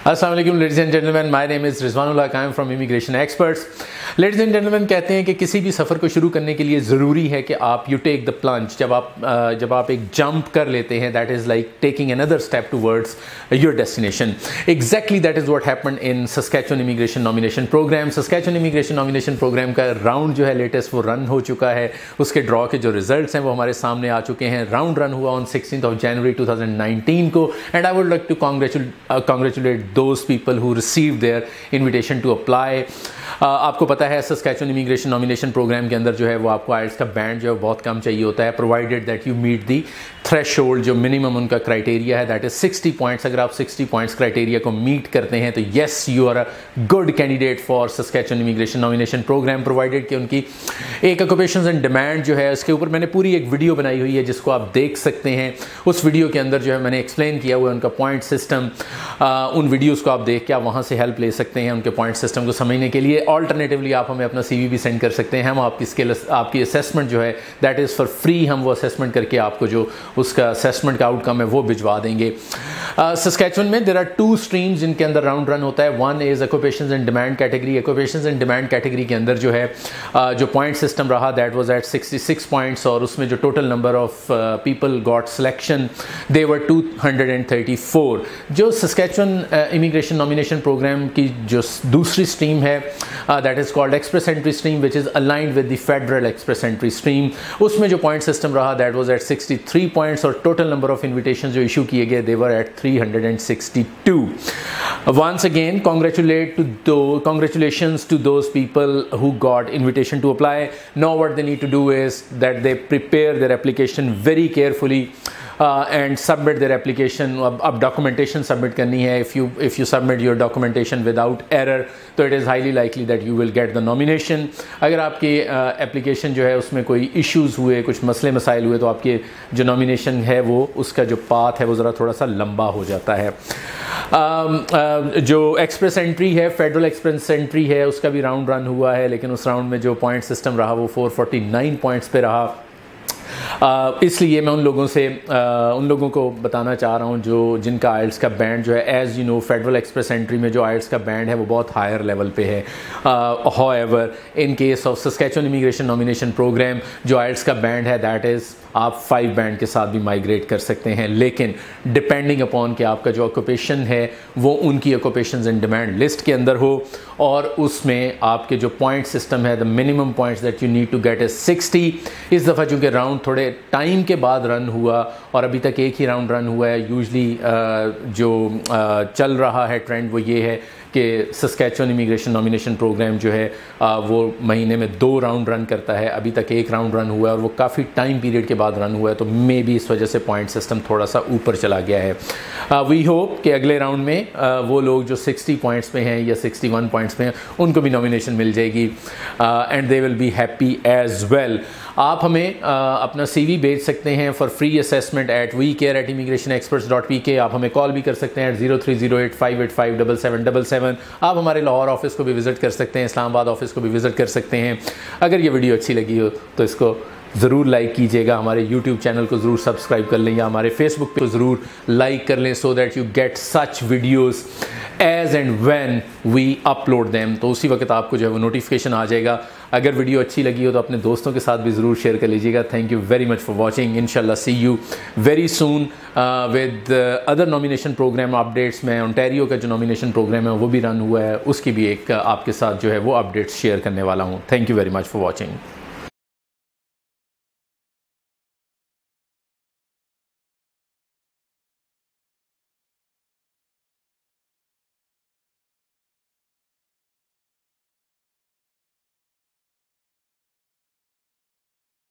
अस्सलाम वालेकुम ladies and gentleman, my name is Rizwanullah Kayam from immigration experts. Ladies and gentleman, कहते हैं कि किसी भी सफ़र को शुरू करने के लिए ज़रूरी है कि आप यू टेक द प्लंज। जब आप एक जंप कर लेते हैं, that is like taking another step towards your destination. Exactly that is what happened in Saskatchewan immigration nomination program. Saskatchewan immigration nomination program का राउंड जो है लेटेस्ट वो रन हो चुका है। उसके ड्रॉ के जो रिजल्ट्स हैं वो हमारे सामने आ चुके हैं। राउंड रन हुआ ऑन 16 जनवरी 2019 को, and I would like to congratulate those people who received their invitation to apply। आपको पता है सस्कैचुअन इमिग्रेशन नॉमिनेशन प्रोग्राम के अंदर जो है वो आपको आइल्स का बैंड जो है बहुत कम चाहिए होता है, provided that you meet the threshold. जो मिनिमम उनका क्राइटेरिया है दैट इज 60 पॉइंट्स। अगर आप 60 पॉइंट्स क्राइटेरिया को मीट करते हैं तो yes you are a good candidate for Saskatchewan immigration nomination program, provided कि उनकी एक ऑक्यूपेशंस एंड डिमांड जो है उसके ऊपर मैंने पूरी एक वीडियो बनाई हुई है जिसको आप देख सकते हैं। उस वीडियो के अंदर जो है मैंने एक्सप्लेन किया हुआ है उनका पॉइंट सिस्टम। उन वीडियोज़ को आप देख के आप वहाँ से हेल्प ले सकते हैं उनके पॉइंट सिस्टम को समझने के लिए। ऑल्टरनेटिवली आप हमें अपना CV भी सेंड कर सकते हैं। हम आपकी असेसमेंट जो है दैट इज़ फॉर फ्री, हम वो असेसमेंट करके आपको जो उसका असेसमेंट का आउटकम है वो भिजवा देंगे। सस्कैचुअन में देयर आर 2 स्ट्रीम्स जिनके अंदर राउंड रन होता है। One is occupations and demand category. Occupations and demand category के अंदर जो है जो पॉइंट सिस्टम रहा दैट वाज एट 66 पॉइंट्स, और उसमें जो total number of people got selection they were 234। जो सस्कैचुअन इमिग्रेशन नॉमिनेशन प्रोग्राम की जो दूसरी स्ट्रीम है that is called express entry stream which is aligned with the federal express entry stream. उसमें जो पॉइंट सिस्टम रहा दैट वाज एट 63 पॉइंट्स, और total number of invitation जो इशू किए गए दे were at 362। Once again, congratulations to those people who got invitation to apply. Now what they need to do is that they prepare their application very carefully and submit their application. अब documentation submit करनी है। If you submit your documentation without error, तो it is highly likely that you will get the nomination। अगर आपकी application जो है उसमें कोई issues हुए, कुछ मसले मसाइल हुए, तो आपके जो nomination है वो उसका जो path है वो ज़रा थोड़ा सा लंबा हो जाता है। जो एक्सप्रेस एंट्री है, फेडरल एक्सप्रेस एंट्री है, उसका भी राउंड रन हुआ है, लेकिन उस राउंड में जो पॉइंट सिस्टम रहा वो 449 पॉइंट्स पे रहा। इसलिए मैं उन लोगों को बताना चाह रहा हूँ जिनका आइल्स का बैंड जो है, as you know federal express entry में जो आइल्स का बैंड है वो बहुत हायर लेवल पे है। However in case of Saskatchewan immigration nomination program जो आइल्स का बैंड है दैट इज़ आप 5 बैंड के साथ भी माइग्रेट कर सकते हैं, लेकिन डिपेंडिंग अपॉन कि आपका जो ऑक्यूपेशन है वो उनकी ऑक्यूपेशंस एंड डिमांड लिस्ट के अंदर हो, और उसमें आपके जो पॉइंट सिस्टम है the minimum points that you need to get is 60। इस दफ़ा चूँकि राउंड थोड़े टाइम के बाद रन हुआ और अभी तक एक ही राउंड रन हुआ है, यूजली जो चल रहा है ट्रेंड वो ये है कि सस्कैचुअन इमिग्रेशन नॉमिनेशन प्रोग्राम जो है वो महीने में 2 राउंड रन करता है। अभी तक एक राउंड रन हुआ है और वो काफ़ी टाइम पीरियड के बाद रन हुआ है, तो मे बी इस वजह से पॉइंट सिस्टम थोड़ा सा ऊपर चला गया है। वी होप कि अगले राउंड में वो लोग जो 60 पॉइंट्स पे हैं या 61 पॉइंट्स पे हैं उनको भी नॉमिनेशन मिल जाएगी, and they will be happy as well. आप हमें अपना CV भेज सकते हैं for free assessment eight wecare@immigrationexperts.pk। आप हमें कॉल भी कर सकते हैं 0308585777। आप हमारे लाहौर ऑफिस को भी विज़िट कर सकते हैं, इस्लामाबाद ऑफिस को भी विज़िट कर सकते हैं। अगर ये वीडियो अच्छी लगी हो तो इसको ज़रूर लाइक कीजिएगा, हमारे YouTube चैनल को ज़रूर सब्सक्राइब कर लें या हमारे Facebook पे ज़रूर लाइक कर लें, so that you get such videos as and when we upload them. तो उसी वक्त आपको जो है वो नोटिफिकेशन आ जाएगा। अगर वीडियो अच्छी लगी हो तो अपने दोस्तों के साथ भी ज़रूर शेयर कर लीजिएगा। Thank you very much for watching. इंशाल्लाह see you very soon with other nomination program updates. में ओंटारियो का जो नॉमिनेशन प्रोग्राम है वो भी रन हुआ है, उसकी भी एक आपके साथ जो है वो अपडेट्स शेयर करने वाला हूँ। Thank you very much for watching.